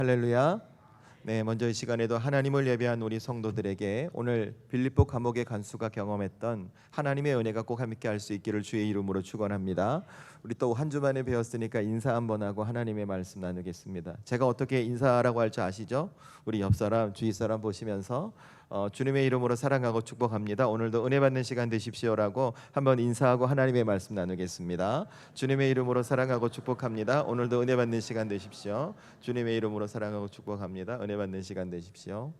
할렐루야. 네, 먼저 이 시간에도 하나님을 예배한 우리 성도들에게 오늘 빌립보 감옥의 간수가 경험했던 하나님의 은혜가 꼭 함께 할 수 있기를 주의 이름으로 축원합니다. 우리 또 한 주만에 배웠으니까 인사 한번 하고 하나님의 말씀 나누겠습니다. 제가 어떻게 인사라고 할 줄 아시죠? 우리 옆 사람, 주위 사람 보시면서 주님의 이름으로 사랑하고 축복합니다. 오늘도 은혜 받는 시간 되십시오라고 한번 인사하고 하나님의 말씀 나누겠습니다. 주님의 이름으로 사랑하고 축복합니다. 오늘도 은혜 받는 시간 되십시오. 주님의 이름으로 사랑하고 축복합니다. 은혜 받는 시간 되십시오.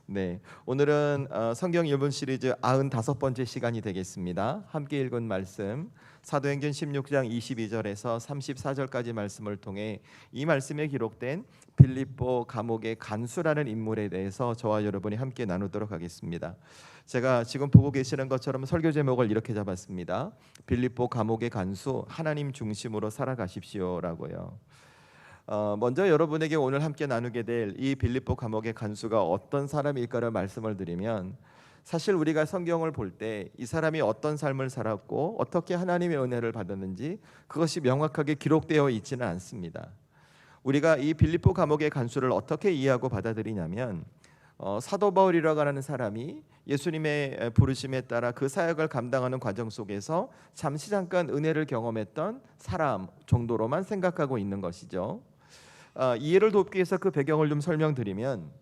네, 오늘은 성경 읽은 시리즈 95번째 시간이 되겠습니다. 함께 읽은 말씀 사도행전 16장 22절에서 34절까지 말씀을 통해 이 말씀에 기록된 빌립보 감옥의 간수라는 인물에 대해서 저와 여러분이 함께 나누도록 하겠습니다. 제가 지금 보고 계시는 것처럼 설교 제목을 이렇게 잡았습니다. 빌립보 감옥의 간수, 하나님 중심으로 살아가십시오라고요. 먼저 여러분에게 오늘 함께 나누게 될 이 빌립보 감옥의 간수가 어떤 사람일까를 말씀을 드리면, 사실 우리가 성경을 볼 때 이 사람이 어떤 삶을 살았고 어떻게 하나님의 은혜를 받았는지 그것이 명확하게 기록되어 있지는 않습니다. 우리가 이 빌립보 감옥의 간수를 어떻게 이해하고 받아들이냐면, 사도 바울이라고 하는 사람이 예수님의 부르심에 따라 그 사역을 감당하는 과정 속에서 잠시 잠깐 은혜를 경험했던 사람 정도로만 생각하고 있는 것이죠. 이해를 돕기 위해서 그 배경을 좀 설명드리면,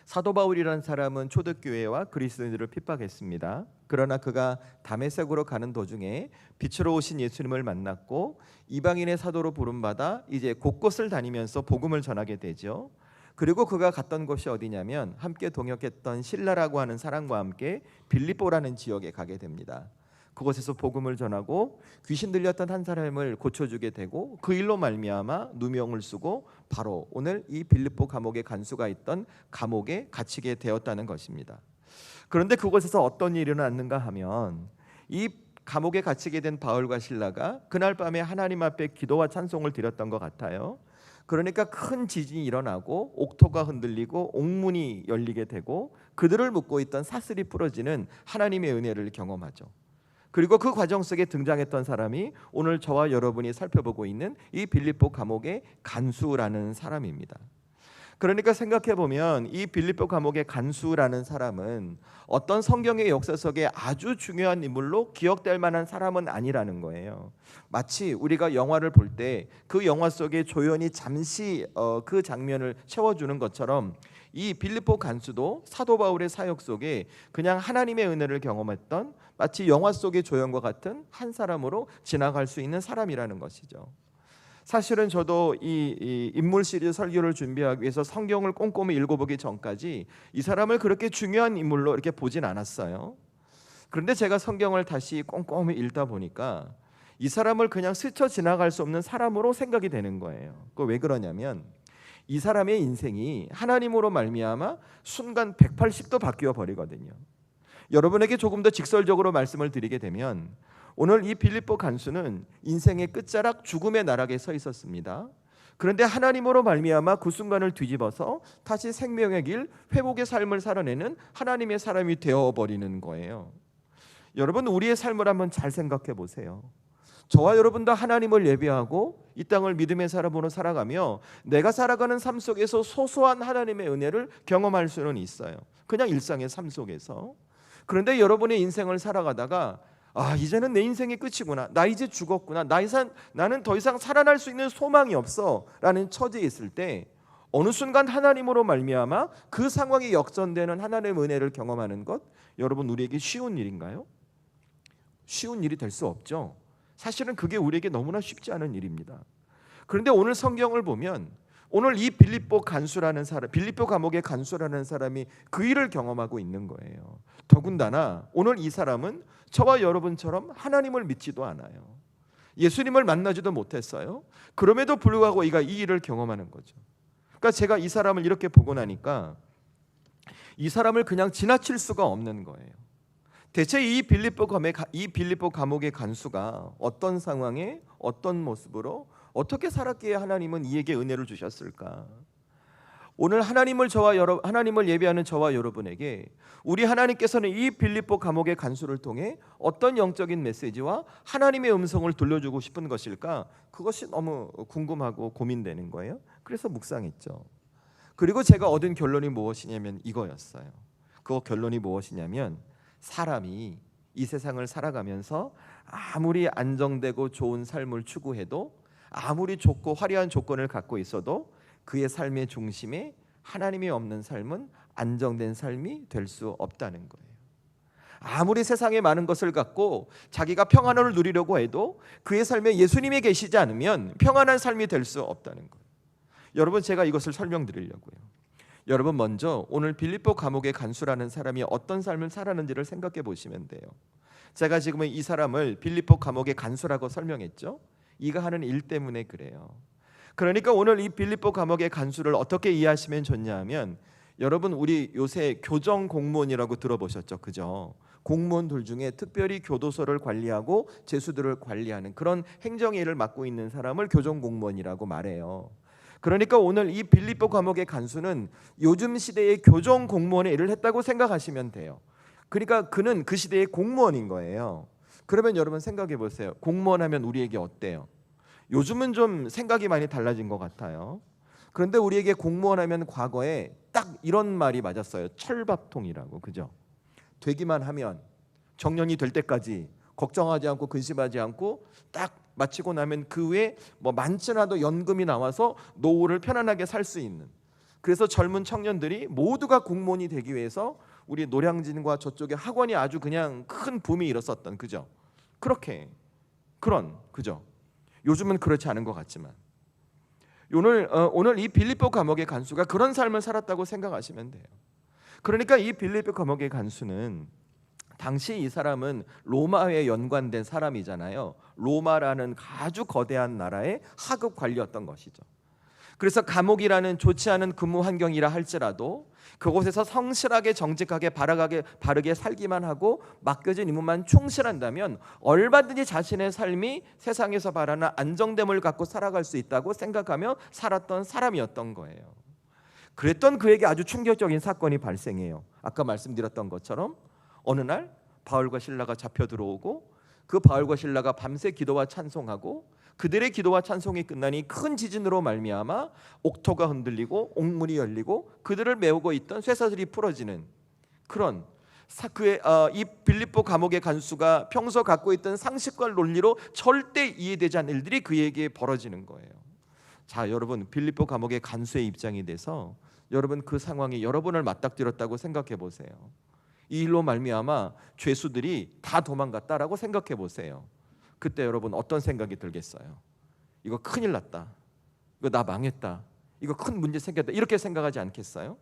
사도 바울이라는 사람은 초대교회와 그리스도인들을 핍박했습니다. 그러나 그가 다메섹으로 가는 도중에 빛으로 오신 예수님을 만났고 이방인의 사도로 부름받아 이제 곳곳을 다니면서 복음을 전하게 되죠. 그리고 그가 갔던 곳이 어디냐면, 함께 동역했던 실라라고 하는 사람과 함께 빌립보라는 지역에 가게 됩니다. 그곳에서 복음을 전하고 귀신 들렸던 한 사람을 고쳐주게 되고, 그 일로 말미암아 누명을 쓰고 바로 오늘 이 빌립보 감옥의 간수가 있던 감옥에 갇히게 되었다는 것입니다. 그런데 그곳에서 어떤 일이 일어났는가 하면, 이 감옥에 갇히게 된 바울과 실라가 그날 밤에 하나님 앞에 기도와 찬송을 드렸던 것 같아요. 그러니까 큰 지진이 일어나고 옥토가 흔들리고 옥문이 열리게 되고 그들을 묶고 있던 사슬이 부러지는 하나님의 은혜를 경험하죠. 그리고 그 과정 속에 등장했던 사람이 오늘 저와 여러분이 살펴보고 있는 이 빌립보 감옥의 간수라는 사람입니다. 그러니까 생각해 보면 이 빌립보 감옥의 간수라는 사람은 어떤 성경의 역사 속에 아주 중요한 인물로 기억될 만한 사람은 아니라는 거예요. 마치 우리가 영화를 볼 때 그 영화 속에 조연이 잠시 그 장면을 채워주는 것처럼, 이 빌립보 간수도 사도 바울의 사역 속에 그냥 하나님의 은혜를 경험했던 마치 영화 속의 조연과 같은 한 사람으로 지나갈 수 있는 사람이라는 것이죠. 사실은 저도 이 인물 시리즈 설교를 준비하기 위해서 성경을 꼼꼼히 읽어보기 전까지 이 사람을 그렇게 중요한 인물로 이렇게 보진 않았어요. 그런데 제가 성경을 다시 꼼꼼히 읽다 보니까 이 사람을 그냥 스쳐 지나갈 수 없는 사람으로 생각이 되는 거예요. 그 왜 그러냐면, 이 사람의 인생이 하나님으로 말미암아 순간 180도 바뀌어 버리거든요. 여러분에게 조금 더 직설적으로 말씀을 드리게 되면, 오늘 이 빌립보 간수는 인생의 끝자락 죽음의 나락에 서 있었습니다. 그런데 하나님으로 말미암아 그 순간을 뒤집어서 다시 생명의 길, 회복의 삶을 살아내는 하나님의 사람이 되어버리는 거예요. 여러분, 우리의 삶을 한번 잘 생각해 보세요. 저와 여러분도 하나님을 예배하고 이 땅을 믿음의 사람으로 살아가며 내가 살아가는 삶 속에서 소소한 하나님의 은혜를 경험할 수는 있어요. 그냥 일상의 삶 속에서. 그런데 여러분의 인생을 살아가다가 이제는 내 인생의 끝이구나, 나 이제 죽었구나, 나는 더 이상 살아날 수 있는 소망이 없어 라는 처지에 있을 때, 어느 순간 하나님으로 말미암아 그 상황이 역전되는 하나님의 은혜를 경험하는 것, 여러분, 우리에게 쉬운 일인가요? 쉬운 일이 될 수 없죠. 사실은 그게 우리에게 너무나 쉽지 않은 일입니다. 그런데 오늘 성경을 보면, 오늘 이 빌립보 간수라는 사람, 빌립보 감옥의 간수라는 사람이 그 일을 경험하고 있는 거예요. 더군다나 오늘 이 사람은 저와 여러분처럼 하나님을 믿지도 않아요. 예수님을 만나지도 못했어요. 그럼에도 불구하고 이 일을 경험하는 거죠. 그러니까 제가 이 사람을 이렇게 보고 나니까 이 사람을 그냥 지나칠 수가 없는 거예요. 대체 이 빌립보 감옥의 간수가 어떤 상황에 어떤 모습으로 어떻게 살았기에 하나님은 이에게 은혜를 주셨을까? 오늘 하나님을 예배하는 저와 여러분에게 우리 하나님께서는 이 빌립보 감옥의 간수를 통해 어떤 영적인 메시지와 하나님의 음성을 들려주고 싶은 것일까? 그것이 너무 궁금하고 고민되는 거예요. 그래서 묵상했죠. 그리고 제가 얻은 결론이 무엇이냐면 이거였어요. 그 결론이 무엇이냐면 사람이 이 세상을 살아가면서 아무리 안정되고 좋은 삶을 추구해도 아무리 좋고 화려한 조건을 갖고 있어도 그의 삶의 중심에 하나님이 없는 삶은 안정된 삶이 될 수 없다는 거예요. 아무리 세상에 많은 것을 갖고 자기가 평안을 누리려고 해도 그의 삶에 예수님이 계시지 않으면 평안한 삶이 될 수 없다는 거예요. 여러분, 제가 이것을 설명드리려고요. 여러분, 먼저 오늘 빌립보 감옥의 간수라는 사람이 어떤 삶을 살았는지를 생각해 보시면 돼요. 제가 지금은 이 사람을 빌립보 감옥의 간수라고 설명했죠. 이가 하는 일 때문에 그래요. 그러니까 오늘 이 빌립보 감옥의 간수를 어떻게 이해하시면 좋냐 하면, 여러분, 우리 요새 교정 공무원이라고 들어보셨죠? 그죠? 공무원들 중에 특별히 교도소를 관리하고 죄수들을 관리하는 그런 행정일을 맡고 있는 사람을 교정 공무원이라고 말해요. 그러니까 오늘 이 빌립보 감옥의 간수는 요즘 시대의 교정 공무원의 일을 했다고 생각하시면 돼요. 그러니까 그는 그 시대의 공무원인 거예요. 그러면 여러분 생각해 보세요. 공무원 하면 우리에게 어때요? 요즘은 좀 생각이 많이 달라진 것 같아요. 그런데 우리에게 공무원 하면 과거에 딱 이런 말이 맞았어요. 철밥통이라고. 그죠? 되기만 하면, 정년이 될 때까지 걱정하지 않고 근심하지 않고 딱 마치고 나면 그 후에 뭐 많지나도 연금이 나와서 노후를 편안하게 살 수 있는, 그래서 젊은 청년들이 모두가 공무원이 되기 위해서 우리 노량진과 저쪽에 학원이 아주 그냥 큰 붐이 일었었던, 그죠? 그렇게 그런, 그죠? 요즘은 그렇지 않은 것 같지만 오늘 이 빌립보 감옥의 간수가 그런 삶을 살았다고 생각하시면 돼요. 그러니까 이 빌립보 감옥의 간수는 당시 이 사람은 로마에 연관된 사람이잖아요. 로마라는 아주 거대한 나라의 하급 관리였던 것이죠. 그래서 감옥이라는 좋지 않은 근무 환경이라 할지라도 그곳에서 성실하게 정직하게 바르게 살기만 하고 맡겨진 임무만 충실한다면 얼마든지 자신의 삶이 세상에서 바라는 안정됨을 갖고 살아갈 수 있다고 생각하며 살았던 사람이었던 거예요. 그랬던 그에게 아주 충격적인 사건이 발생해요. 아까 말씀드렸던 것처럼 어느 날 바울과 실라가 잡혀 들어오고 그 바울과 실라가 밤새 기도와 찬송하고 그들의 기도와 찬송이 끝나니 큰 지진으로 말미암아 옥토가 흔들리고 옥문이 열리고 그들을 메우고 있던 쇠사슬이 풀어지는 그런 이 빌립보 감옥의 간수가 평소 갖고 있던 상식과 논리로 절대 이해되지 않는 일들이 그에게 벌어지는 거예요. 자, 여러분, 빌립보 감옥의 간수의 입장이 돼서 여러분 그 상황이 여러분을 맞닥뜨렸다고 생각해 보세요. 이 일로 말미암아 죄수들이 다 도망갔다라고 생각해 보세요. 그때 여러분 어떤 생각이 들겠어요? 이거 큰일 났다, 이거 나 망했다, 이거 큰 문제 생겼다, 이렇게 생각하지 않겠어요?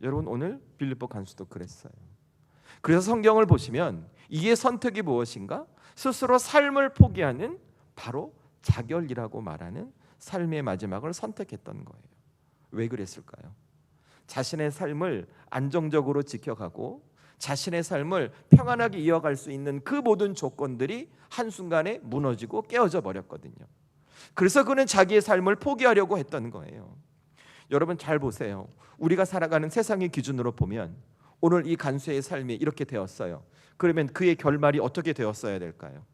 여러분, 오늘 빌립보 간수도 그랬어요. 그래서 성경을 보시면 이의 선택이 무엇인가? 스스로 삶을 포기하는 바로 자결이라고 말하는 삶의 마지막을 선택했던 거예요. 왜 그랬을까요? 자신의 삶을 안정적으로 지켜가고 자신의 삶을 평안하게 이어갈 수 있는 그 모든 조건들이 한순간에 무너지고 깨어져 버렸거든요. 그래서 그는 자기의 삶을 포기하려고 했던 거예요. 여러분 잘 보세요. 우리가 살아가는 세상의 기준으로 보면 오늘 이 간수의 삶이 이렇게 되었어요. 그러면 그의 결말이 어떻게 되었어야 될까요?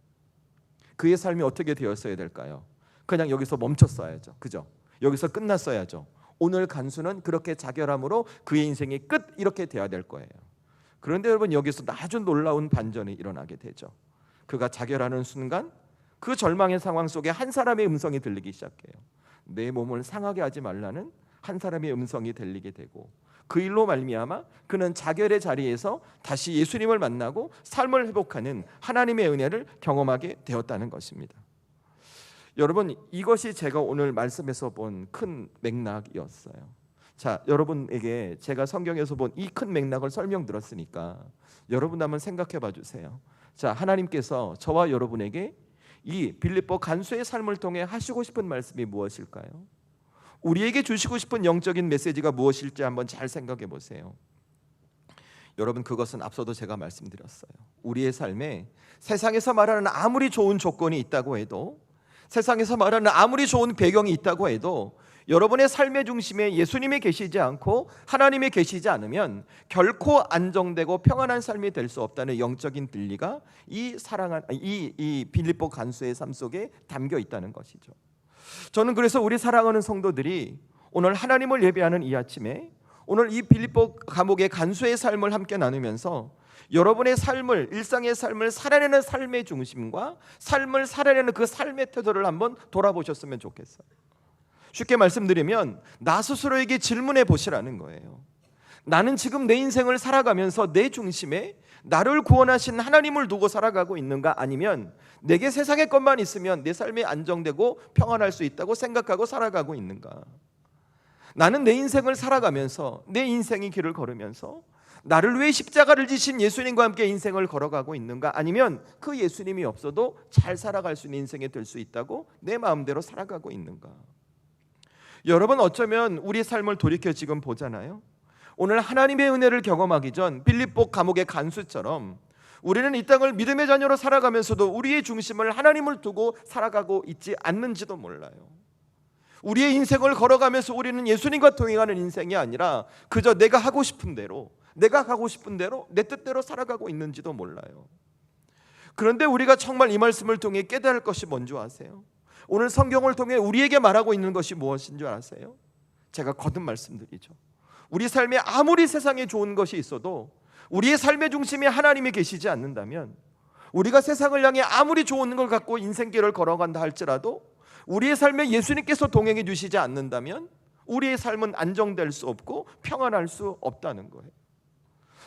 그의 삶이 어떻게 되었어야 될까요? 그냥 여기서 멈췄어야죠. 그죠? 여기서 끝났어야죠. 오늘 간수는 그렇게 자결함으로 그의 인생이 끝, 이렇게 돼야 될 거예요. 그런데 여러분, 여기서 아주 놀라운 반전이 일어나게 되죠. 그가 자결하는 순간 그 절망의 상황 속에 한 사람의 음성이 들리기 시작해요. 내 몸을 상하게 하지 말라는 한 사람의 음성이 들리게 되고 그 일로 말미암아 그는 자결의 자리에서 다시 예수님을 만나고 삶을 회복하는 하나님의 은혜를 경험하게 되었다는 것입니다. 여러분, 이것이 제가 오늘 말씀에서 본 큰 맥락이었어요. 자, 여러분에게 제가 성경에서 본 이 큰 맥락을 설명드렸으니까 여러분 한번 생각해 봐 주세요. 자, 하나님께서 저와 여러분에게 이 빌립보 간수의 삶을 통해 하시고 싶은 말씀이 무엇일까요? 우리에게 주시고 싶은 영적인 메시지가 무엇일지 한번 잘 생각해 보세요. 여러분, 그것은 앞서도 제가 말씀드렸어요. 우리의 삶에 세상에서 말하는 아무리 좋은 조건이 있다고 해도, 세상에서 말하는 아무리 좋은 배경이 있다고 해도 여러분의 삶의 중심에 예수님이 계시지 않고 하나님이 계시지 않으면 결코 안정되고 평안한 삶이 될 수 없다는 영적인 진리가 이 빌립보 간수의 삶 속에 담겨 있다는 것이죠. 저는 그래서 우리 사랑하는 성도들이 오늘 하나님을 예배하는 이 아침에 오늘 이 빌립보 감옥의 간수의 삶을 함께 나누면서 여러분의 삶을, 일상의 삶을 살아내는 삶의 중심과 삶을 살아내는 그 삶의 태도를 한번 돌아보셨으면 좋겠어요. 쉽게 말씀드리면 나 스스로에게 질문해 보시라는 거예요. 나는 지금 내 인생을 살아가면서 내 중심에 나를 구원하신 하나님을 두고 살아가고 있는가, 아니면 내게 세상의 것만 있으면 내 삶이 안정되고 평안할 수 있다고 생각하고 살아가고 있는가. 나는 내 인생을 살아가면서 내 인생의 길을 걸으면서 나를 위해 십자가를 지신 예수님과 함께 인생을 걸어가고 있는가, 아니면 그 예수님이 없어도 잘 살아갈 수 있는 인생이 될 수 있다고 내 마음대로 살아가고 있는가. 여러분, 어쩌면 우리 삶을 돌이켜 지금 보잖아요. 오늘 하나님의 은혜를 경험하기 전 빌립보 감옥의 간수처럼 우리는 이 땅을 믿음의 자녀로 살아가면서도 우리의 중심을 하나님을 두고 살아가고 있지 않는지도 몰라요. 우리의 인생을 걸어가면서 우리는 예수님과 동행하는 인생이 아니라 그저 내가 하고 싶은 대로, 내가 가고 싶은 대로, 내 뜻대로 살아가고 있는지도 몰라요. 그런데 우리가 정말 이 말씀을 통해 깨달을 것이 뭔지 아세요? 오늘 성경을 통해 우리에게 말하고 있는 것이 무엇인 줄 아세요? 제가 거듭 말씀드리죠. 우리 삶에 아무리 세상에 좋은 것이 있어도 우리의 삶의 중심에 하나님이 계시지 않는다면, 우리가 세상을 향해 아무리 좋은 걸 갖고 인생길을 걸어간다 할지라도 우리의 삶에 예수님께서 동행해 주시지 않는다면 우리의 삶은 안정될 수 없고 평안할 수 없다는 거예요.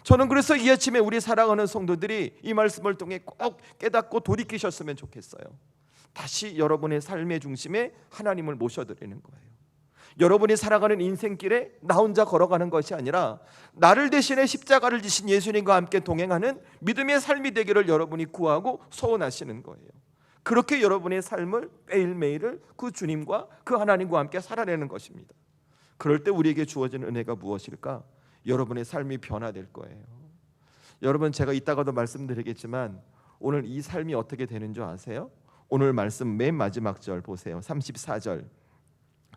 저는 그래서 이 아침에 우리 사랑하는 성도들이 이 말씀을 통해 꼭 깨닫고 돌이키셨으면 좋겠어요. 다시 여러분의 삶의 중심에 하나님을 모셔드리는 거예요. 여러분이 살아가는 인생길에 나 혼자 걸어가는 것이 아니라 나를 대신해 십자가를 지신 예수님과 함께 동행하는 믿음의 삶이 되기를 여러분이 구하고 소원하시는 거예요. 그렇게 여러분의 삶을 매일매일을 그 주님과 그 하나님과 함께 살아내는 것입니다. 그럴 때 우리에게 주어진 은혜가 무엇일까? 여러분의 삶이 변화될 거예요. 여러분, 제가 이따가도 말씀드리겠지만 오늘 이 삶이 어떻게 되는 줄 아세요? 오늘 말씀 맨 마지막 절 보세요. 34절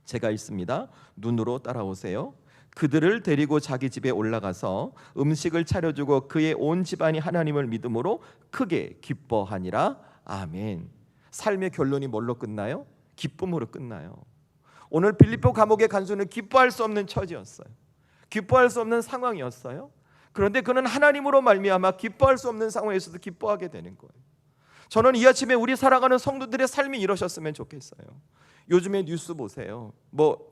제가 읽습니다. 눈으로 따라오세요. 그들을 데리고 자기 집에 올라가서 음식을 차려주고 그의 온 집안이 하나님을 믿음으로 크게 기뻐하니라. 아멘. 삶의 결론이 뭘로 끝나요? 기쁨으로 끝나요. 오늘 빌립보 감옥의 간수는 기뻐할 수 없는 처지였어요. 기뻐할 수 없는 상황이었어요. 그런데 그는 하나님으로 말미암아 기뻐할 수 없는 상황에서도 기뻐하게 되는 거예요. 저는 이 아침에 우리 살아가는 성도들의 삶이 이러셨으면 좋겠어요. 요즘에 뉴스 보세요.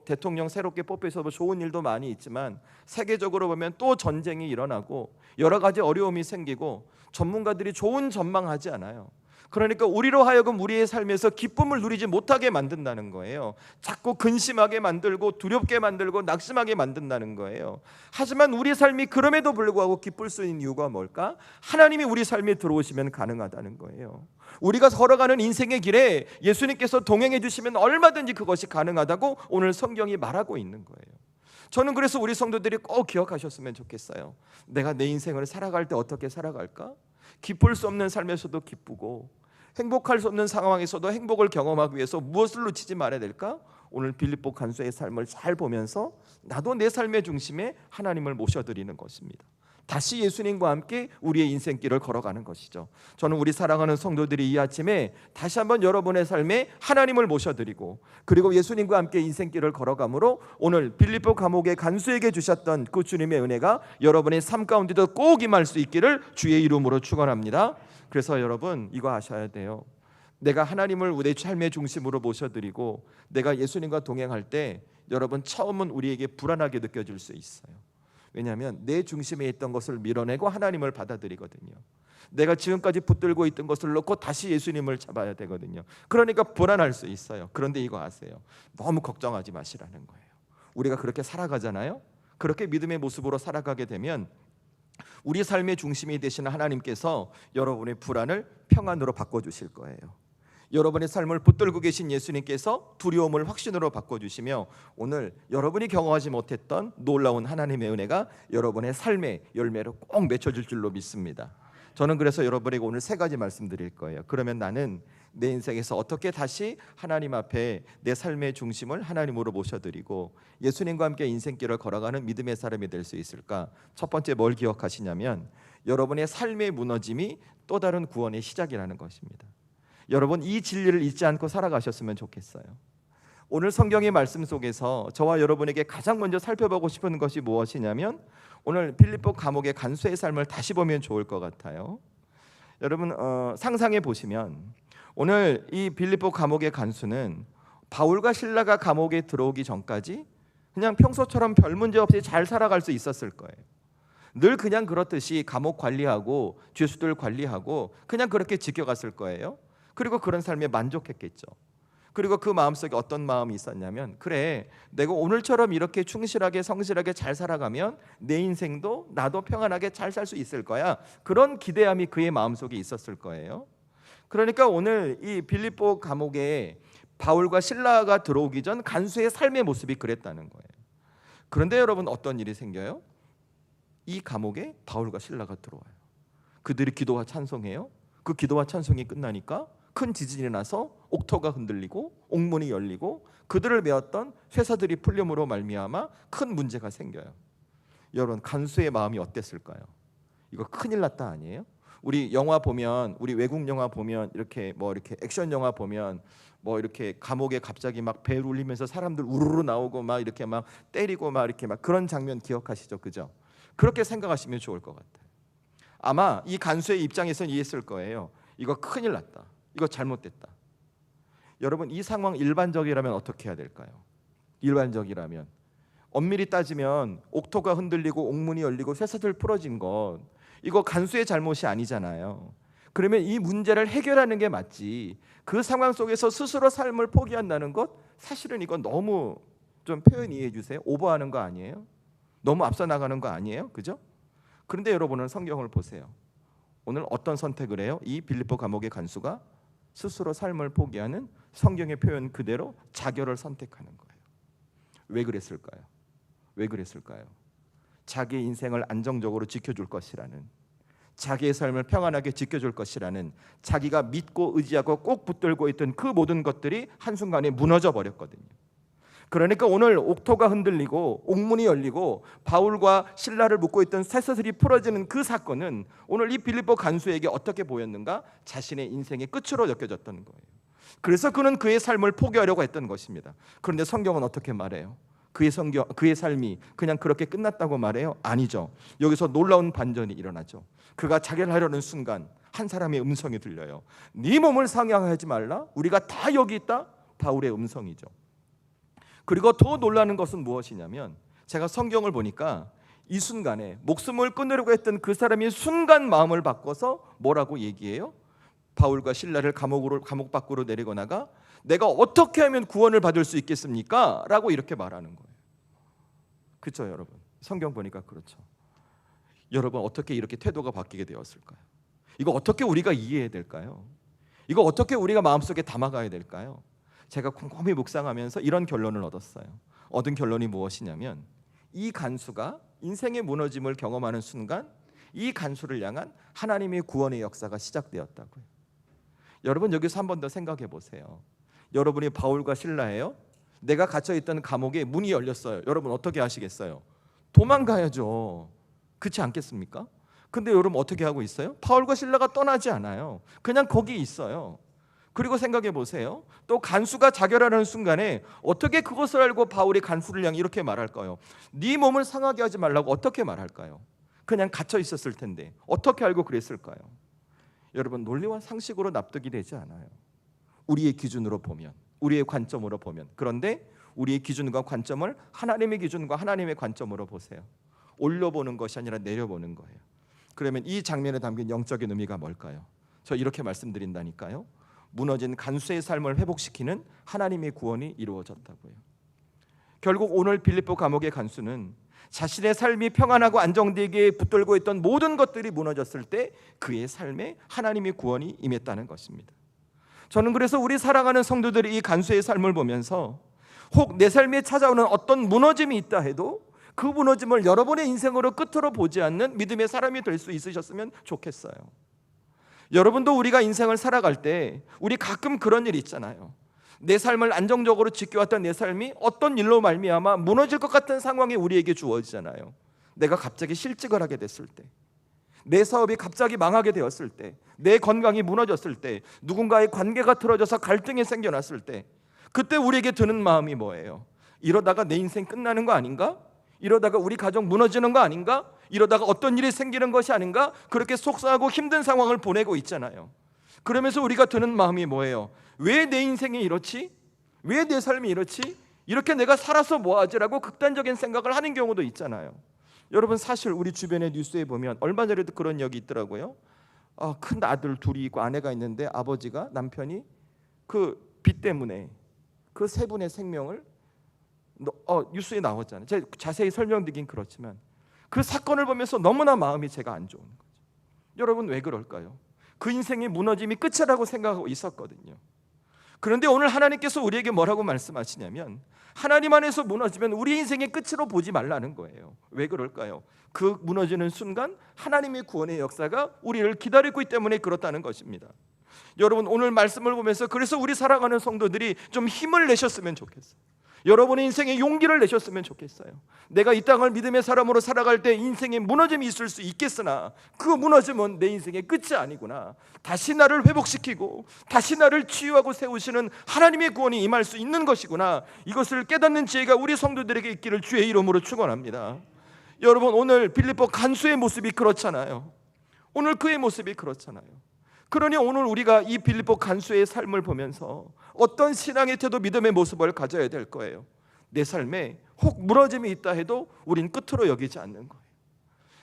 대통령 새롭게 뽑혀서 좋은 일도 많이 있지만 세계적으로 보면 또 전쟁이 일어나고 여러 가지 어려움이 생기고 전문가들이 좋은 전망하지 않아요. 그러니까 우리로 하여금 우리의 삶에서 기쁨을 누리지 못하게 만든다는 거예요. 자꾸 근심하게 만들고 두렵게 만들고 낙심하게 만든다는 거예요. 하지만 우리 삶이 그럼에도 불구하고 기쁠 수 있는 이유가 뭘까? 하나님이 우리 삶에 들어오시면 가능하다는 거예요. 우리가 걸어가는 인생의 길에 예수님께서 동행해 주시면 얼마든지 그것이 가능하다고 오늘 성경이 말하고 있는 거예요. 저는 그래서 우리 성도들이 꼭 기억하셨으면 좋겠어요. 내가 내 인생을 살아갈 때 어떻게 살아갈까? 기쁠 수 없는 삶에서도 기쁘고 행복할 수 없는 상황에서도 행복을 경험하기 위해서 무엇을 놓치지 말아야 될까? 오늘 빌립보 간수의 삶을 잘 보면서 나도 내 삶의 중심에 하나님을 모셔드리는 것입니다. 다시 예수님과 함께 우리의 인생길을 걸어가는 것이죠. 저는 우리 사랑하는 성도들이 이 아침에 다시 한번 여러분의 삶에 하나님을 모셔드리고 그리고 예수님과 함께 인생길을 걸어가므로 오늘 빌립보 감옥의 간수에게 주셨던 그 주님의 은혜가 여러분의 삶 가운데도 꼭 임할 수 있기를 주의 이름으로 축원합니다. 그래서 여러분 이거 아셔야 돼요. 내가 하나님을 내 삶의 중심으로 모셔드리고 내가 예수님과 동행할 때 여러분 처음은 우리에게 불안하게 느껴질 수 있어요. 왜냐하면 내 중심에 있던 것을 밀어내고 하나님을 받아들이거든요. 내가 지금까지 붙들고 있던 것을 놓고 다시 예수님을 잡아야 되거든요. 그러니까 불안할 수 있어요. 그런데 이거 아세요? 너무 걱정하지 마시라는 거예요. 우리가 그렇게 살아가잖아요. 그렇게 믿음의 모습으로 살아가게 되면 우리 삶의 중심이 되시는 하나님께서 여러분의 불안을 평안으로 바꿔주실 거예요. 여러분의 삶을 붙들고 계신 예수님께서 두려움을 확신으로 바꿔주시며 오늘 여러분이 경험하지 못했던 놀라운 하나님의 은혜가 여러분의 삶의 열매로 꼭 맺혀질 줄로 믿습니다. 저는 그래서 여러분에게 오늘 세 가지 말씀드릴 거예요. 그러면 나는 내 인생에서 어떻게 다시 하나님 앞에 내 삶의 중심을 하나님으로 모셔드리고 예수님과 함께 인생길을 걸어가는 믿음의 사람이 될 수 있을까? 첫 번째 뭘 기억하시냐면 여러분의 삶의 무너짐이 또 다른 구원의 시작이라는 것입니다. 여러분 이 진리를 잊지 않고 살아가셨으면 좋겠어요. 오늘 성경의 말씀 속에서 저와 여러분에게 가장 먼저 살펴보고 싶은 것이 무엇이냐면 오늘 빌립보 감옥의 간수의 삶을 다시 보면 좋을 것 같아요. 여러분 상상해 보시면 오늘 이 빌립보 감옥의 간수는 바울과 실라가 감옥에 들어오기 전까지 그냥 평소처럼 별 문제 없이 잘 살아갈 수 있었을 거예요. 늘 그냥 그렇듯이 감옥 관리하고 죄수들 관리하고 그냥 그렇게 지켜갔을 거예요. 그리고 그런 삶에 만족했겠죠. 그리고 그 마음속에 어떤 마음이 있었냐면 그래 내가 오늘처럼 이렇게 충실하게 성실하게 잘 살아가면 내 인생도 나도 평안하게 잘 살 수 있을 거야. 그런 기대함이 그의 마음속에 있었을 거예요. 그러니까 오늘 이 빌립보 감옥에 바울과 실라가 들어오기 전 간수의 삶의 모습이 그랬다는 거예요. 그런데 여러분 어떤 일이 생겨요? 이 감옥에 바울과 실라가 들어와요. 그들이 기도와 찬송해요. 그 기도와 찬송이 끝나니까 큰 지진이 나서 옥토가 흔들리고 옥문이 열리고 그들을 메었던 쇠사들이 풀림으로 말미암아 큰 문제가 생겨요. 여러분 간수의 마음이 어땠을까요? 이거 큰일 났다 아니에요? 우리 영화 보면 우리 외국 영화 보면 이렇게 액션 영화 보면 이렇게 감옥에 갑자기 막 벨 울리면서 사람들 우르르 나오고 막 이렇게 막 때리고 막 이렇게 막 그런 장면 기억하시죠? 그죠? 그렇게 생각하시면 좋을 것 같아요. 아마 이 간수의 입장에서는 이해했을 거예요. 이거 큰일 났다. 이거 잘못됐다. 여러분 이 상황 일반적이라면 어떻게 해야 될까요? 일반적이라면 엄밀히 따지면 옥토가 흔들리고 옥문이 열리고 쇠사슬 풀어진 것 이거 간수의 잘못이 아니잖아요. 그러면 이 문제를 해결하는 게 맞지. 그 상황 속에서 스스로 삶을 포기한다는 것 사실은 이건 너무 좀 표현 이해해 주세요. 오버하는 거 아니에요? 너무 앞서 나가는 거 아니에요? 그죠? 그런데 여러분은 성경을 보세요. 오늘 어떤 선택을 해요? 이 빌립보 감옥의 간수가 스스로 삶을 포기하는 성경의 표현 그대로 자결을 선택하는 거예요. 왜 그랬을까요? 왜 그랬을까요? 자기의 인생을 안정적으로 지켜줄 것이라는, 자기의 삶을 평안하게 지켜줄 것이라는 자기가 믿고 의지하고 꼭 붙들고 있던 그 모든 것들이 한순간에 무너져 버렸거든요. 그러니까 오늘 옥토가 흔들리고 옥문이 열리고 바울과 실라를 묶고 있던 쇠사슬이 풀어지는 그 사건은 오늘 이 빌립보 간수에게 어떻게 보였는가? 자신의 인생의 끝으로 느껴졌던 거예요. 그래서 그는 그의 삶을 포기하려고 했던 것입니다. 그런데 성경은 어떻게 말해요? 그의 삶이 그냥 그렇게 끝났다고 말해요? 아니죠. 여기서 놀라운 반전이 일어나죠. 그가 자결하려는 순간 한 사람의 음성이 들려요. 네 몸을 상향하지 말라. 우리가 다 여기 있다. 바울의 음성이죠. 그리고 더 놀라는 것은 무엇이냐면 제가 성경을 보니까 이 순간에 목숨을 끊으려고 했던 그 사람이 순간 마음을 바꿔서 뭐라고 얘기해요? 바울과 실라를 감옥 밖으로 내리고 나가 내가 어떻게 하면 구원을 받을 수 있겠습니까? 라고 이렇게 말하는 거예요. 그렇죠 여러분? 성경 보니까 그렇죠. 여러분 어떻게 이렇게 태도가 바뀌게 되었을까요? 이거 어떻게 우리가 이해해야 될까요? 이거 어떻게 우리가 마음속에 담아가야 될까요? 제가 곰곰이 묵상하면서 이런 결론을 얻었어요. 얻은 결론이 무엇이냐면 이 간수가 인생의 무너짐을 경험하는 순간 이 간수를 향한 하나님의 구원의 역사가 시작되었다고요. 여러분 여기서 한 번 더 생각해 보세요. 여러분이 바울과 실라예요. 내가 갇혀있던 감옥에 문이 열렸어요. 여러분 어떻게 하시겠어요? 도망가야죠. 그렇지 않겠습니까? 근데 여러분 어떻게 하고 있어요? 바울과 실라가 떠나지 않아요. 그냥 거기 있어요. 그리고 생각해 보세요. 또 간수가 자결하는 순간에 어떻게 그것을 알고 바울이 간수를 향해 이렇게 말할까요? 네 몸을 상하게 하지 말라고 어떻게 말할까요? 그냥 갇혀 있었을 텐데 어떻게 알고 그랬을까요? 여러분 논리와 상식으로 납득이 되지 않아요. 우리의 기준으로 보면, 우리의 관점으로 보면. 그런데 우리의 기준과 관점을 하나님의 기준과 하나님의 관점으로 보세요. 올려보는 것이 아니라 내려보는 거예요. 그러면 이 장면에 담긴 영적인 의미가 뭘까요? 저 이렇게 말씀드린다니까요. 무너진 간수의 삶을 회복시키는 하나님의 구원이 이루어졌다고요. 결국 오늘 빌립보 감옥의 간수는 자신의 삶이 평안하고 안정되게 붙들고 있던 모든 것들이 무너졌을 때 그의 삶에 하나님의 구원이 임했다는 것입니다. 저는 그래서 우리 사랑하는 성도들이 이 간수의 삶을 보면서 혹 내 삶에 찾아오는 어떤 무너짐이 있다 해도 그 무너짐을 여러분의 인생으로 끝으로 보지 않는 믿음의 사람이 될 수 있으셨으면 좋겠어요. 여러분도 우리가 인생을 살아갈 때 우리 가끔 그런 일이 있잖아요. 내 삶을 안정적으로 지켜왔던 내 삶이 어떤 일로 말미암아 무너질 것 같은 상황이 우리에게 주어지잖아요. 내가 갑자기 실직을 하게 됐을 때, 내 사업이 갑자기 망하게 되었을 때, 내 건강이 무너졌을 때, 누군가의 관계가 틀어져서 갈등이 생겨났을 때, 그때 우리에게 드는 마음이 뭐예요? 이러다가 내 인생 끝나는 거 아닌가? 이러다가 우리 가정 무너지는 거 아닌가? 이러다가 어떤 일이 생기는 것이 아닌가? 그렇게 속상하고 힘든 상황을 보내고 있잖아요. 그러면서 우리가 드는 마음이 뭐예요? 왜 내 인생이 이렇지? 왜 내 삶이 이렇지? 이렇게 내가 살아서 뭐하지라고 극단적인 생각을 하는 경우도 있잖아요. 여러분, 사실 우리 주변의 뉴스에 보면 얼마 전에도 그런 얘기 있더라고요. 큰 아들 둘이 있고 아내가 있는데 아버지가, 남편이 그 빚 때문에 그 세 분의 생명을 뉴스에 나왔잖아요. 제가 자세히 설명드리긴 그렇지만 그 사건을 보면서 너무나 마음이 제가 안 좋은 거죠. 여러분, 왜 그럴까요? 그 인생의 무너짐이 끝이라고 생각하고 있었거든요. 그런데 오늘 하나님께서 우리에게 뭐라고 말씀하시냐면, 하나님 안에서 무너지면 우리 인생의 끝으로 보지 말라는 거예요. 왜 그럴까요? 그 무너지는 순간 하나님의 구원의 역사가 우리를 기다리고 있기 때문에 그렇다는 것입니다. 여러분, 오늘 말씀을 보면서 그래서 우리 살아가는 성도들이 좀 힘을 내셨으면 좋겠어요. 여러분의 인생에 용기를 내셨으면 좋겠어요. 내가 이 땅을 믿음의 사람으로 살아갈 때 인생에 무너짐이 있을 수 있겠으나 그 무너짐은 내 인생의 끝이 아니구나. 다시 나를 회복시키고 다시 나를 치유하고 세우시는 하나님의 구원이 임할 수 있는 것이구나. 이것을 깨닫는 지혜가 우리 성도들에게 있기를 주의 이름으로 축원합니다. 여러분, 오늘 빌립보 간수의 모습이 그렇잖아요. 오늘 그의 모습이 그렇잖아요. 그러니 오늘 우리가 이 빌립보 간수의 삶을 보면서 어떤 신앙의 태도, 믿음의 모습을 가져야 될 거예요. 내 삶에 혹 무너짐이 있다 해도 우린 끝으로 여기지 않는 거예요.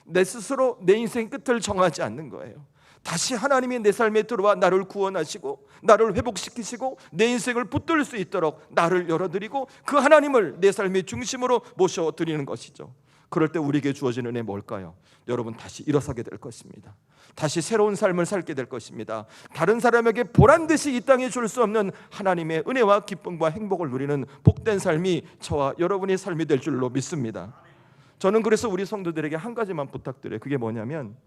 내 스스로 내 인생 끝을 정하지 않는 거예요. 다시 하나님이 내 삶에 들어와 나를 구원하시고 나를 회복시키시고 내 인생을 붙들 수 있도록 나를 열어드리고 그 하나님을 내 삶의 중심으로 모셔드리는 것이죠. 그럴 때 우리에게 주어지는 은혜 뭘까요? 여러분, 다시 일어서게 될 것입니다. 다시 새로운 삶을 살게 될 것입니다. 다른 사람에게 보란듯이 이 땅에 줄 수 없는 하나님의 은혜와 기쁨과 행복을 누리는 복된 삶이 저와 여러분의 삶이 될 줄로 믿습니다. 저는 그래서 우리 성도들에게 한 가지만 부탁드려요. 그게 뭐냐면,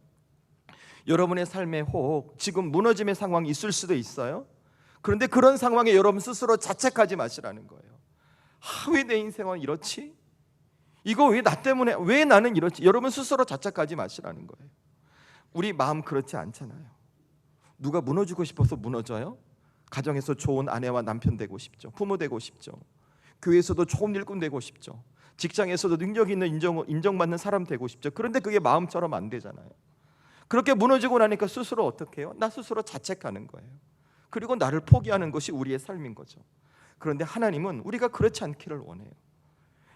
여러분의 삶에 혹 지금 무너짐의 상황이 있을 수도 있어요. 그런데 그런 상황에 여러분 스스로 자책하지 마시라는 거예요. 왜 내 인생은 이렇지? 이거 왜 나 때문에, 왜 나는 이렇지? 여러분 스스로 자책하지 마시라는 거예요. 우리 마음 그렇지 않잖아요. 누가 무너지고 싶어서 무너져요? 가정에서 좋은 아내와 남편 되고 싶죠. 부모 되고 싶죠. 교회에서도 좋은 일꾼 되고 싶죠. 직장에서도 능력 있는 인정받는 사람 되고 싶죠. 그런데 그게 마음처럼 안 되잖아요. 그렇게 무너지고 나니까 스스로 어떻게 해요? 나 스스로 자책하는 거예요. 그리고 나를 포기하는 것이 우리의 삶인 거죠. 그런데 하나님은 우리가 그렇지 않기를 원해요.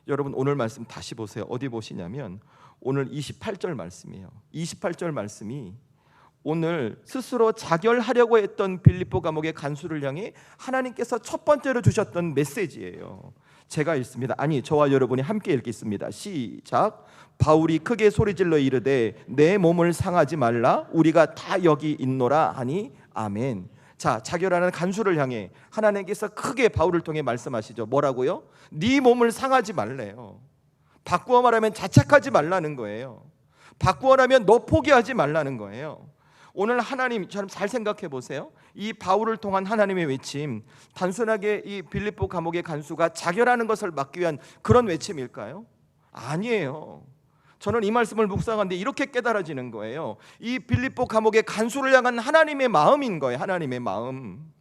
여러분, 오늘 말씀 다시 보세요. 어디 보시냐면 오늘 28절 말씀이에요. 28절 말씀이 오늘 스스로 자결하려고 했던 빌립보 감옥의 간수를 향해 하나님께서 첫 번째로 주셨던 메시지예요. 제가 읽습니다. 아니, 저와 여러분이 함께 읽겠습니다. 시작. 바울이 크게 소리질러 이르되 내 몸을 상하지 말라, 우리가 다 여기 있노라 하니 아멘. 자, 자결하는 간수를 향해 하나님께서 크게 바울을 통해 말씀하시죠. 뭐라고요? 네 몸을 상하지 말래요. 바꾸어 말하면 자책하지 말라는 거예요. 바꾸어 말하면 너 포기하지 말라는 거예요. 오늘 하나님처럼 잘 생각해 보세요. 이 바울을 통한 하나님의 외침, 단순하게 이 빌립보 감옥의 간수가 자결하는 것을 막기 위한 그런 외침일까요? 아니에요. 저는 이 말씀을 묵상하는데 이렇게 깨달아지는 거예요. 이 빌립보 감옥의 간수를 향한 하나님의 마음인 거예요. 하나님의 마음.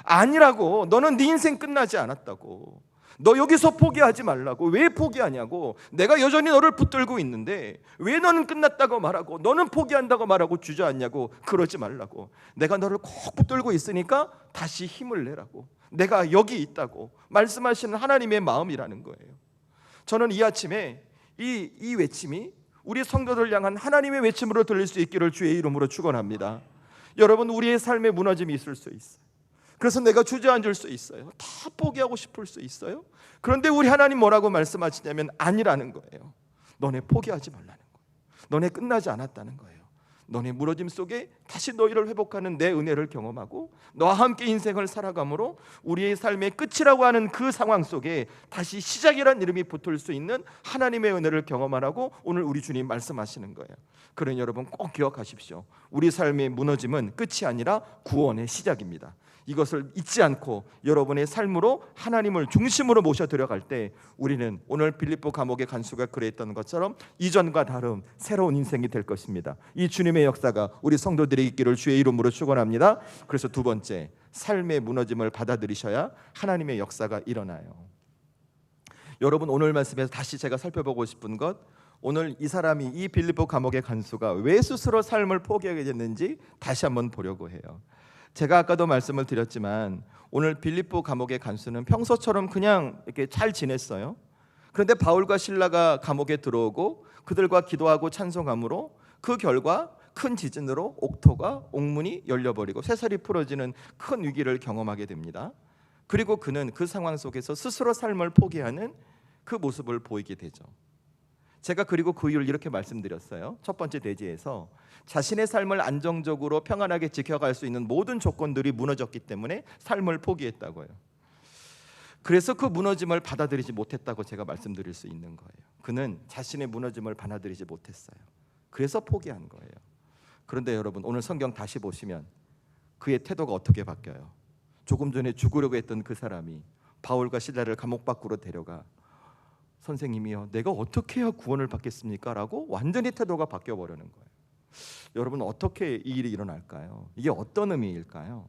아니라고. 너는 네 인생 끝나지 않았다고. 너 여기서 포기하지 말라고. 왜 포기하냐고. 내가 여전히 너를 붙들고 있는데 왜 너는 끝났다고 말하고 너는 포기한다고 말하고 주저앉냐고. 그러지 말라고. 내가 너를 꼭 붙들고 있으니까 다시 힘을 내라고. 내가 여기 있다고 말씀하시는 하나님의 마음이라는 거예요. 저는 이 아침에 이 외침이 우리 성도들 향한 하나님의 외침으로 들릴 수 있기를 주의 이름으로 축원합니다. 여러분, 우리의 삶에 무너짐이 있을 수 있어요. 그래서 내가 주저앉을 수 있어요. 다 포기하고 싶을 수 있어요. 그런데 우리 하나님 뭐라고 말씀하시냐면 아니라는 거예요. 너네 포기하지 말라는 거예요. 너네 끝나지 않았다는 거예요. 너네 무너짐 속에 다시 너희를 회복하는 내 은혜를 경험하고 너와 함께 인생을 살아감으로 우리의 삶의 끝이라고 하는 그 상황 속에 다시 시작이란 이름이 붙을 수 있는 하나님의 은혜를 경험하라고 오늘 우리 주님 말씀하시는 거예요. 그러니 여러분 꼭 기억하십시오. 우리 삶의 무너짐은 끝이 아니라 구원의 시작입니다. 이것을 잊지 않고 여러분의 삶으로 하나님을 중심으로 모셔 들어갈 때 우리는 오늘 빌립보 감옥의 간수가 그랬던 것처럼 이전과 다른 새로운 인생이 될 것입니다. 이 주님의 역사가 우리 성도들의 있기를 주의 이름으로 축원합니다. 그래서 두 번째, 삶의 무너짐을 받아들이셔야 하나님의 역사가 일어나요. 여러분 오늘 말씀에서 다시 제가 살펴보고 싶은 것, 오늘 이 사람이 이 빌립보 감옥의 간수가 왜 스스로 삶을 포기하게 됐는지 다시 한번 보려고 해요. 제가 아까도 말씀을 드렸지만 오늘 빌립보 감옥의 간수는 평소처럼 그냥 이렇게 잘 지냈어요. 그런데 바울과 실라가 감옥에 들어오고 그들과 기도하고 찬송함으로 그 결과 큰 지진으로 옥토가 옥문이 열려버리고 쇠살이 풀어지는 큰 위기를 경험하게 됩니다. 그리고 그는 그 상황 속에서 스스로 삶을 포기하는 그 모습을 보이게 되죠. 제가 그리고 그 이유를 이렇게 말씀드렸어요. 첫 번째 대지에서 자신의 삶을 안정적으로 평안하게 지켜갈 수 있는 모든 조건들이 무너졌기 때문에 삶을 포기했다고요. 그래서 그 무너짐을 받아들이지 못했다고 제가 말씀드릴 수 있는 거예요. 그는 자신의 무너짐을 받아들이지 못했어요. 그래서 포기한 거예요. 그런데 여러분 오늘 성경 다시 보시면 그의 태도가 어떻게 바뀌어요? 조금 전에 죽으려고 했던 그 사람이 바울과 실라를 감옥 밖으로 데려가 선생님이요, 내가 어떻게 해야 구원을 받겠습니까? 라고 완전히 태도가 바뀌어버리는 거예요. 여러분 어떻게 이 일이 일어날까요? 이게 어떤 의미일까요?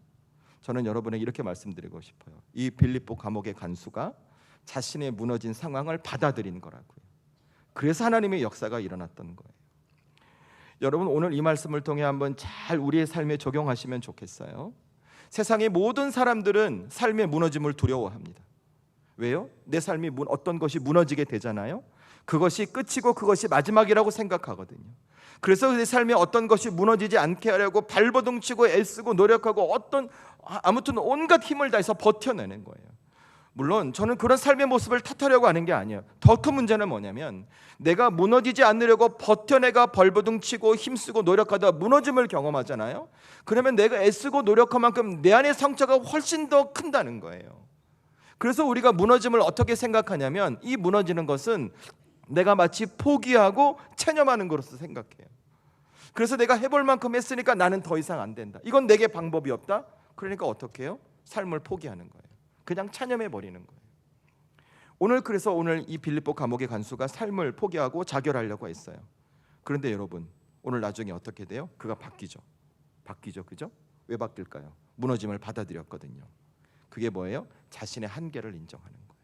저는 여러분에게 이렇게 말씀드리고 싶어요. 이 빌립보 감옥의 간수가 자신의 무너진 상황을 받아들인 거라고요. 그래서 하나님의 역사가 일어났던 거예요. 여러분 오늘 이 말씀을 통해 한번 잘 우리의 삶에 적용하시면 좋겠어요. 세상의 모든 사람들은 삶의 무너짐을 두려워합니다. 왜요? 내 삶이 어떤 것이 무너지게 되잖아요. 그것이 끝이고 그것이 마지막이라고 생각하거든요. 그래서 내 삶에 어떤 것이 무너지지 않게 하려고 발버둥치고 애쓰고 노력하고 아무튼 온갖 힘을 다해서 버텨내는 거예요. 물론 저는 그런 삶의 모습을 탓하려고 하는 게 아니에요. 더 큰 문제는 뭐냐면 내가 무너지지 않으려고 버텨내가 벌버둥치고 힘쓰고 노력하다 무너짐을 경험하잖아요. 그러면 내가 애쓰고 노력한 만큼 내 안의 상처가 훨씬 더 큰다는 거예요. 그래서 우리가 무너짐을 어떻게 생각하냐면 이 무너지는 것은 내가 마치 포기하고 체념하는 것으로 생각해요. 그래서 내가 해볼 만큼 했으니까 나는 더 이상 안 된다. 이건 내게 방법이 없다. 그러니까 어떻게 해요? 삶을 포기하는 거예요. 그냥 체념해버리는 거예요. 그래서 오늘 이 빌립보 감옥의 간수가 삶을 포기하고 자결하려고 했어요. 그런데 여러분 오늘 나중에 어떻게 돼요? 그가 바뀌죠. 그죠? 왜 바뀔까요? 무너짐을 받아들였거든요. 그게 뭐예요? 자신의 한계를 인정하는 거예요.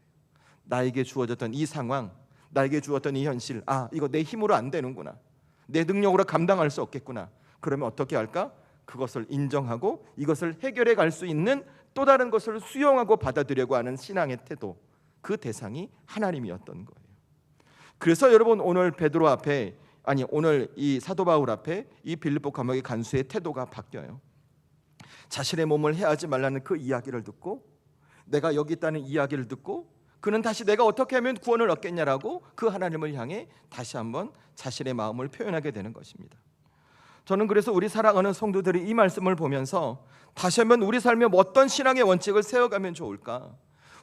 나에게 주어졌던 이 상황, 나에게 주었던 이 현실, 이거 내 힘으로 안 되는구나, 내 능력으로 감당할 수 없겠구나. 그러면 어떻게 할까? 그것을 인정하고 이것을 해결해 갈 수 있는 또 다른 것을 수용하고 받아들이려고 하는 신앙의 태도, 그 대상이 하나님이었던 거예요. 그래서 여러분 오늘 오늘 이 사도 바울 앞에 이 빌립보 감옥의 간수의 태도가 바뀌어요. 자신의 몸을 해하지 말라는 그 이야기를 듣고 내가 여기 있다는 이야기를 듣고 그는 다시 내가 어떻게 하면 구원을 얻겠냐라고 그 하나님을 향해 다시 한번 자신의 마음을 표현하게 되는 것입니다. 저는 그래서 우리 사랑하는 성도들이 이 말씀을 보면서 다시 한번 우리 삶에 어떤 신앙의 원칙을 세워가면 좋을까?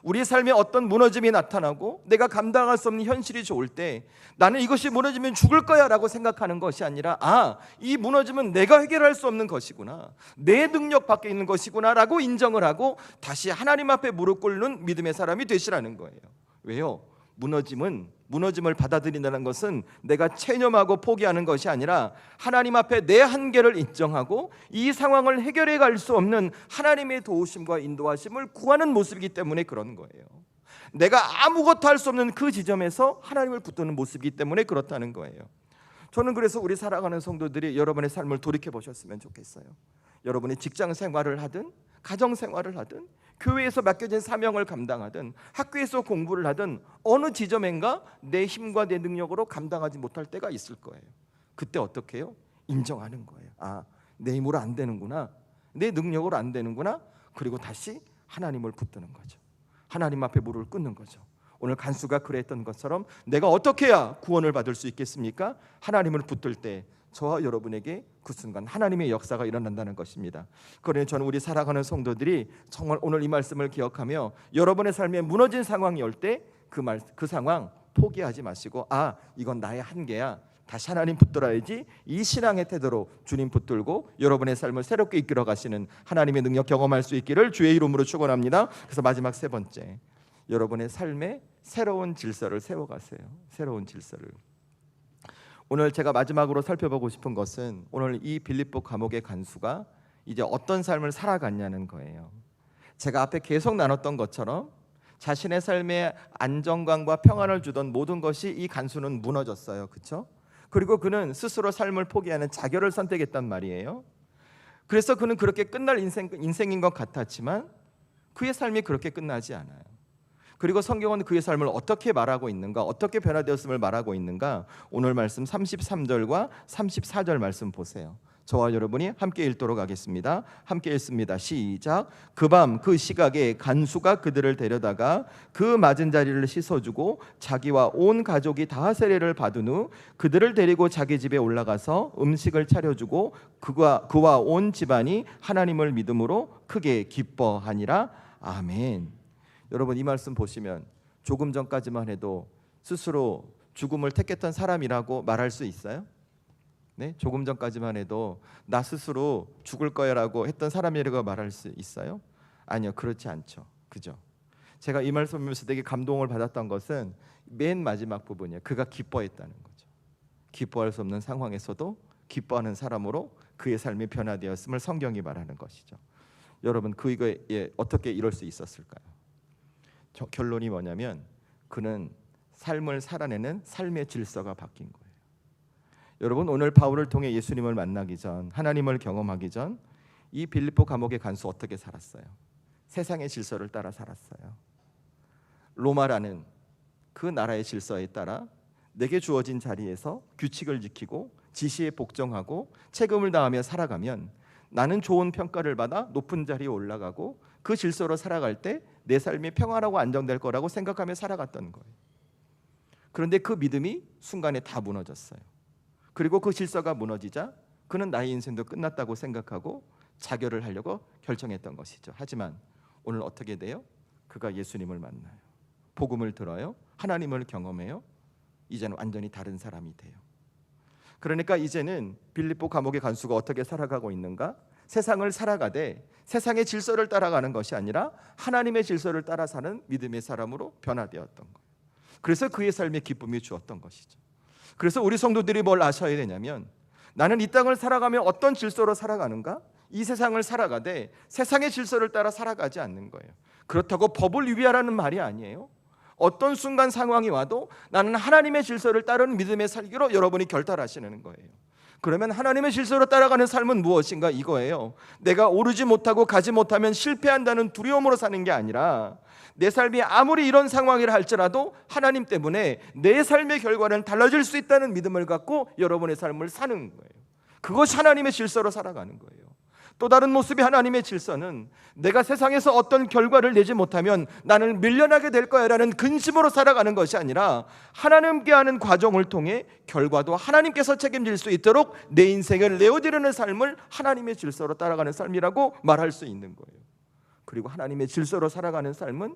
우리 삶에 어떤 무너짐이 나타나고 내가 감당할 수 없는 현실이 좋을 때 나는 이것이 무너지면 죽을 거야 라고 생각하는 것이 아니라 이 무너짐은 내가 해결할 수 없는 것이구나, 내 능력 밖에 있는 것이구나 라고 인정을 하고 다시 하나님 앞에 무릎 꿇는 믿음의 사람이 되시라는 거예요. 왜요? 무너짐을 받아들인다는 것은 내가 체념하고 포기하는 것이 아니라 하나님 앞에 내 한계를 인정하고 이 상황을 해결해 갈 수 없는 하나님의 도우심과 인도하심을 구하는 모습이기 때문에 그런 거예요. 내가 아무것도 할 수 없는 그 지점에서 하나님을 붙드는 모습이기 때문에 그렇다는 거예요. 저는 그래서 우리 살아가는 성도들이 여러분의 삶을 돌이켜 보셨으면 좋겠어요. 여러분이 직장 생활을 하든 가정 생활을 하든 교회에서 맡겨진 사명을 감당하든 학교에서 공부를 하든 어느 지점인가 내 힘과 내 능력으로 감당하지 못할 때가 있을 거예요. 그때 어떻게 해요? 인정하는 거예요. 내 힘으로 안 되는구나, 내 능력으로 안 되는구나. 그리고 다시 하나님을 붙드는 거죠. 하나님 앞에 무릎을 꿇는 거죠. 오늘 간수가 그랬던 것처럼 내가 어떻게 해야 구원을 받을 수 있겠습니까? 하나님을 붙들 때 저와 여러분에게 그 순간 하나님의 역사가 일어난다는 것입니다. 그러니 저는 우리 살아가는 성도들이 정말 오늘 이 말씀을 기억하며 여러분의 삶에 무너진 상황이 올 때 그 상황 포기하지 마시고, 이건 나의 한계야, 다시 하나님 붙들어야지, 이 신앙의 태도로 주님 붙들고 여러분의 삶을 새롭게 이끌어 가시는 하나님의 능력 경험할 수 있기를 주의 이름으로 축원합니다. 그래서 마지막 세 번째, 여러분의 삶에 새로운 질서를 세워가세요. 새로운 질서를. 오늘 제가 마지막으로 살펴보고 싶은 것은 오늘 이 빌립보 감옥의 간수가 이제 어떤 삶을 살아갔냐는 거예요. 제가 앞에 계속 나눴던 것처럼 자신의 삶에 안정감과 평안을 주던 모든 것이 이 간수는 무너졌어요. 그렇죠? 그리고 그는 스스로 삶을 포기하는 자결을 선택했단 말이에요. 그래서 그는 그렇게 끝날 인생인 것 같았지만 그의 삶이 그렇게 끝나지 않아요. 그리고 성경은 그의 삶을 어떻게 말하고 있는가, 어떻게 변화되었음을 말하고 있는가, 오늘 말씀 33절과 34절 말씀 보세요. 저와 여러분이 함께 읽도록 하겠습니다. 함께 읽습니다. 시작. 그 밤 그 시각에 간수가 그들을 데려다가 그 맞은 자리를 씻어주고 자기와 온 가족이 다 세례를 받은 후 그들을 데리고 자기 집에 올라가서 음식을 차려주고 그와 온 집안이 하나님을 믿음으로 크게 기뻐하니라. 아멘. 여러분, 이 말씀 보시면 조금 전까지만 해도 스스로 죽음을 택했던 사람이라고 말할 수 있어요? 네? 조금 전까지만 해도 나 스스로 죽을 거야라고 했던 사람이라고 말할 수 있어요? 아니요, 그렇지 않죠. 그죠? 제가 이 말씀 보면서 되게 감동을 받았던 것은 맨 마지막 부분이에요. 그가 기뻐했다는 거죠. 기뻐할 수 없는 상황에서도 기뻐하는 사람으로 그의 삶이 변화되었음을 성경이 말하는 것이죠. 여러분, 그게 어떻게 이럴 수 있었을까요? 결론이 뭐냐면 그는 삶을 살아내는 삶의 질서가 바뀐 거예요. 여러분, 오늘 바울을 통해 예수님을 만나기 전, 하나님을 경험하기 전 이 빌립보 감옥의 간수 어떻게 살았어요? 세상의 질서를 따라 살았어요. 로마라는 그 나라의 질서에 따라 내게 주어진 자리에서 규칙을 지키고 지시에 복종하고 책임을 다하며 살아가면 나는 좋은 평가를 받아 높은 자리에 올라가고 그 질서로 살아갈 때 내 삶이 평안하고 안정될 거라고 생각하며 살아갔던 거예요. 그런데 그 믿음이 순간에 다 무너졌어요. 그리고 그 질서가 무너지자 그는 나의 인생도 끝났다고 생각하고 자결을 하려고 결정했던 것이죠. 하지만 오늘 어떻게 돼요? 그가 예수님을 만나요. 복음을 들어요. 하나님을 경험해요. 이제는 완전히 다른 사람이 돼요. 그러니까 이제는 빌립보 감옥의 간수가 어떻게 살아가고 있는가? 세상을 살아가되 세상의 질서를 따라가는 것이 아니라 하나님의 질서를 따라 사는 믿음의 사람으로 변화되었던 거예요. 그래서 그의 삶에 기쁨이 주었던 것이죠. 그래서 우리 성도들이 뭘 아셔야 되냐면 나는 이 땅을 살아가며 어떤 질서로 살아가는가? 이 세상을 살아가되 세상의 질서를 따라 살아가지 않는 거예요. 그렇다고 법을 위배하라는 말이 아니에요. 어떤 순간 상황이 와도 나는 하나님의 질서를 따르는 믿음의 살기로 여러분이 결단하시는 거예요. 그러면 하나님의 질서로 따라가는 삶은 무엇인가? 이거예요. 내가 오르지 못하고 가지 못하면 실패한다는 두려움으로 사는 게 아니라 내 삶이 아무리 이런 상황이라 할지라도 하나님 때문에 내 삶의 결과는 달라질 수 있다는 믿음을 갖고 여러분의 삶을 사는 거예요. 그것이 하나님의 질서로 살아가는 거예요. 또 다른 모습의 하나님의 질서는 내가 세상에서 어떤 결과를 내지 못하면 나는 밀려나게 될 거야라는 근심으로 살아가는 것이 아니라 하나님께 하는 과정을 통해 결과도 하나님께서 책임질 수 있도록 내 인생을 내어드리는 삶을 하나님의 질서로 따라가는 삶이라고 말할 수 있는 거예요. 그리고 하나님의 질서로 살아가는 삶은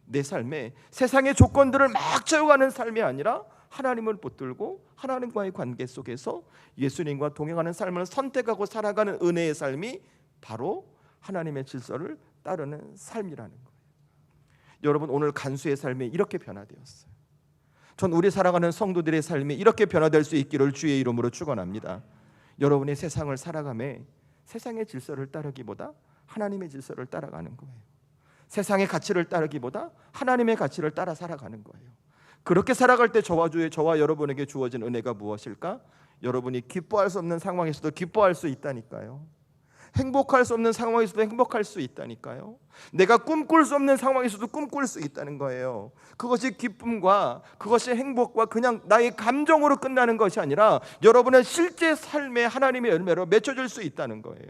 내 삶에 세상의 조건들을 막 채워가는 삶이 아니라 하나님을 붙들고 하나님과의 관계 속에서 예수님과 동행하는 삶을 선택하고 살아가는 은혜의 삶이 바로 하나님의 질서를 따르는 삶이라는 거예요. 여러분, 오늘 간수의 삶이 이렇게 변화되었어요. 전 우리 살아가는 성도들의 삶이 이렇게 변화될 수 있기를 주의 이름으로 축원합니다. 여러분의 세상을 살아가며 세상의 질서를 따르기보다 하나님의 질서를 따라가는 거예요. 세상의 가치를 따르기보다 하나님의 가치를 따라 살아가는 거예요. 그렇게 살아갈 때 저와 여러분에게 주어진 은혜가 무엇일까? 여러분이 기뻐할 수 없는 상황에서도 기뻐할 수 있다니까요. 행복할 수 없는 상황에서도 행복할 수 있다니까요. 내가 꿈꿀 수 없는 상황에서도 꿈꿀 수 있다는 거예요. 그것이 기쁨과 그것이 행복과 그냥 나의 감정으로 끝나는 것이 아니라 여러분의 실제 삶의 하나님의 열매로 맺혀질 수 있다는 거예요.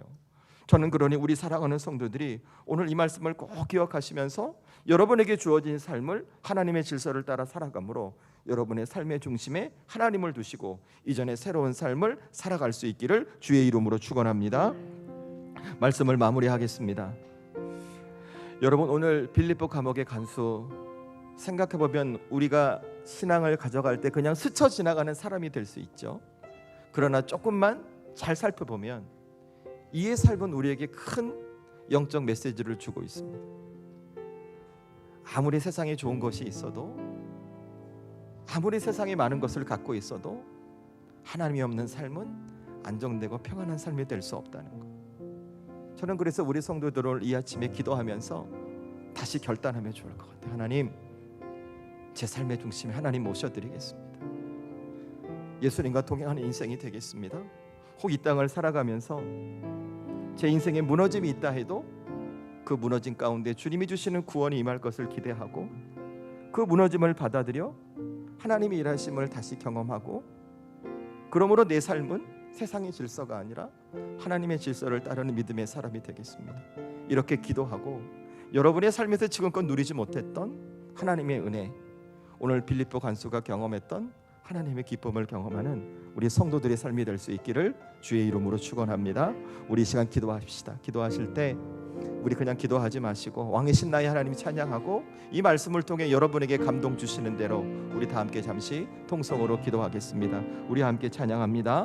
저는 그러니 우리 사랑하는 성도들이 오늘 이 말씀을 꼭 기억하시면서 여러분에게 주어진 삶을 하나님의 질서를 따라 살아감으로 여러분의 삶의 중심에 하나님을 두시고 이전의 새로운 삶을 살아갈 수 있기를 주의 이름으로 축원합니다. 말씀을 마무리하겠습니다. 여러분, 오늘 빌립보 감옥의 간수 생각해보면 우리가 신앙을 가져갈 때 그냥 스쳐 지나가는 사람이 될 수 있죠. 그러나 조금만 잘 살펴보면 이의 삶은 우리에게 큰 영적 메시지를 주고 있습니다. 아무리 세상에 좋은 것이 있어도, 아무리 세상에 많은 것을 갖고 있어도 하나님이 없는 삶은 안정되고 평안한 삶이 될 수 없다는 것. 저는 그래서 우리 성도들을 이 아침에 기도하면서 다시 결단하면 좋을 것 같아요. 하나님, 제 삶의 중심에 하나님 모셔드리겠습니다. 예수님과 동행하는 인생이 되겠습니다. 혹 이 땅을 살아가면서 제 인생에 무너짐이 있다 해도 그 무너짐 가운데 주님이 주시는 구원이 임할 것을 기대하고 그 무너짐을 받아들여 하나님의 일하심을 다시 경험하고, 그러므로 내 삶은 세상의 질서가 아니라 하나님의 질서를 따르는 믿음의 사람이 되겠습니다. 이렇게 기도하고 여러분의 삶에서 지금껏 누리지 못했던 하나님의 은혜, 오늘 빌립보 간수가 경험했던 하나님의 기쁨을 경험하는 우리 성도들의 삶이 될 수 있기를 주의 이름으로 축원합니다. 우리 이 시간 기도합시다. 기도하실 때 우리 그냥 기도하지 마시고 왕이신 나의 하나님 찬양하고 이 말씀을 통해 여러분에게 감동 주시는 대로 우리 다 함께 잠시 통성으로 기도하겠습니다. 우리 함께 찬양합니다.